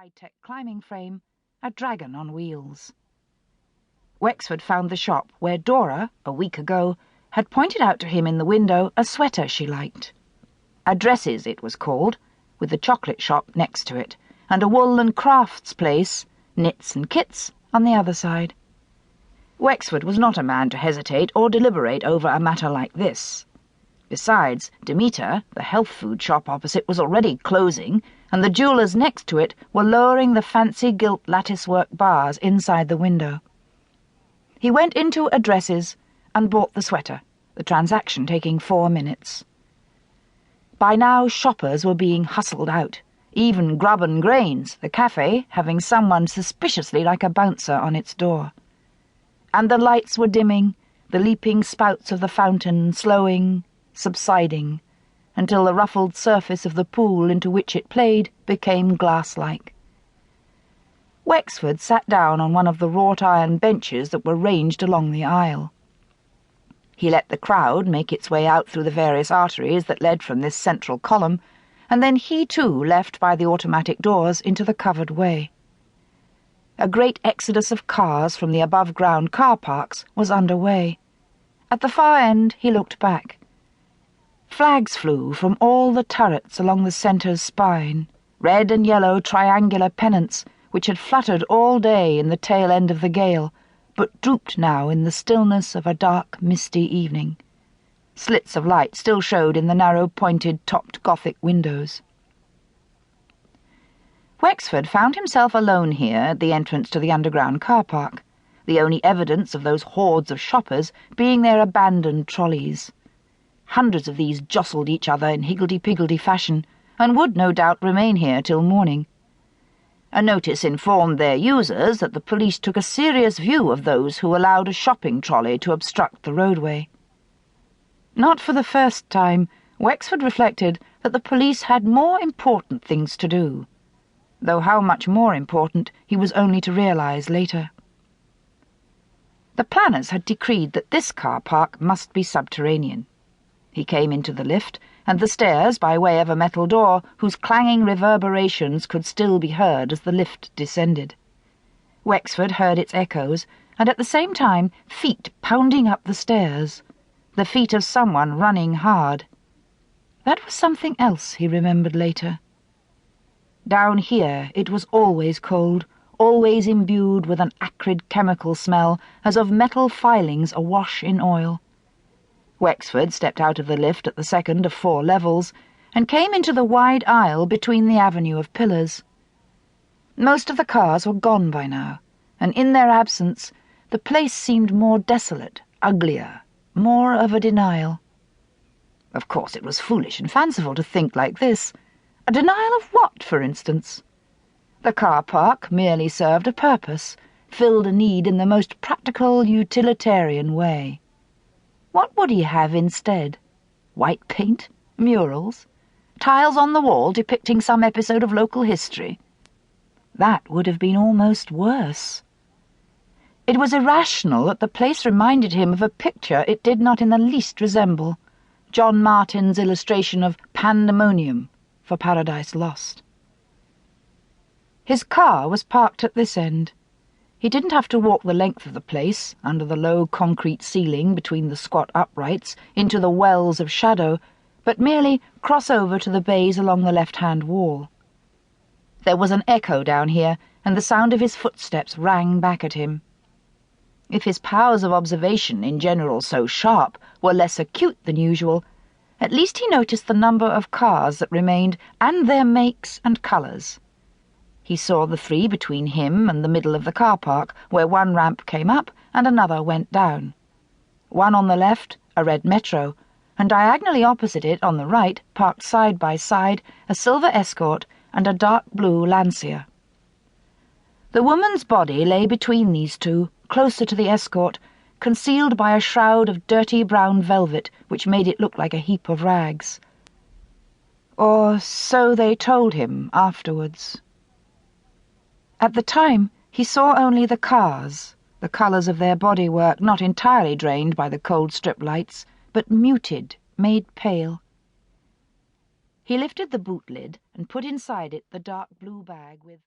high-tech climbing frame, a dragon on wheels. Wexford found the shop where Dora, a week ago, had pointed out to him in the window a sweater she liked. Addresses, it was called, with the chocolate shop next to it, and a wool and crafts place, knits and kits, on the other side. Wexford was not a man to hesitate or deliberate over a matter like this. Besides, Demeter, the health food shop opposite, was already closing, and the jewellers next to it were lowering the fancy gilt lattice-work bars inside the window. He went into Addresses and bought the sweater, the transaction taking 4 minutes. By now shoppers were being hustled out, even Grub and Grains, the cafe, having someone suspiciously like a bouncer on its door. And the lights were dimming, the leaping spouts of the fountain slowing, subsiding, until the ruffled surface of the pool into which it played became glass-like. Wexford sat down on one of the wrought-iron benches that were ranged along the aisle. He let the crowd make its way out through the various arteries that led from this central column, and then he too left by the automatic doors into the covered way. A great exodus of cars from the above-ground car parks was under way. At the far end he looked back. Flags flew from all the turrets along the centre's spine, red and yellow triangular pennants which had fluttered all day in the tail end of the gale, but drooped now in the stillness of a dark, misty evening. Slits of light still showed in the narrow, pointed, topped Gothic windows. Wexford found himself alone here at the entrance to the underground car park, the only evidence of those hordes of shoppers being their abandoned trolleys. Hundreds of these jostled each other in higgledy-piggledy fashion, and would no doubt remain here till morning. A notice informed their users that the police took a serious view of those who allowed a shopping trolley to obstruct the roadway. Not for the first time, Wexford reflected that the police had more important things to do, though how much more important he was only to realize later. The planners had decreed that this car park must be subterranean. He came into the lift, and the stairs by way of a metal door whose clanging reverberations could still be heard as the lift descended. Wexford heard its echoes, and at the same time feet pounding up the stairs, the feet of someone running hard. That was something else, he remembered later. Down here it was always cold, always imbued with an acrid chemical smell, as of metal filings awash in oil. Wexford stepped out of the lift at the second of 4 levels, and came into the wide aisle between the avenue of pillars. Most of the cars were gone by now, and in their absence the place seemed more desolate, uglier, more of a denial. Of course it was foolish and fanciful to think like this. A denial of what, for instance? The car park merely served a purpose, filled a need in the most practical, utilitarian way. What would he have instead? White paint? Murals? Tiles on the wall depicting some episode of local history? That would have been almost worse. It was irrational that the place reminded him of a picture it did not in the least resemble, John Martin's illustration of Pandemonium for Paradise Lost. His car was parked at this end. He didn't have to walk the length of the place, under the low concrete ceiling between the squat uprights, into the wells of shadow, but merely cross over to the bays along the left-hand wall. There was an echo down here, and the sound of his footsteps rang back at him. If his powers of observation, in general so sharp, were less acute than usual, at least he noticed the number of cars that remained, and their makes and colours. He saw the 3 between him and the middle of the car park, where one ramp came up and another went down. One on the left, a red Metro, and diagonally opposite it, on the right, parked side by side, a silver Escort and a dark blue Lancia. The woman's body lay between these two, closer to the Escort, concealed by a shroud of dirty brown velvet which made it look like a heap of rags. Or so they told him afterwards. At the time, he saw only the cars, the colours of their bodywork not entirely drained by the cold strip lights, but muted, made pale. He lifted the boot lid and put inside it the dark blue bag with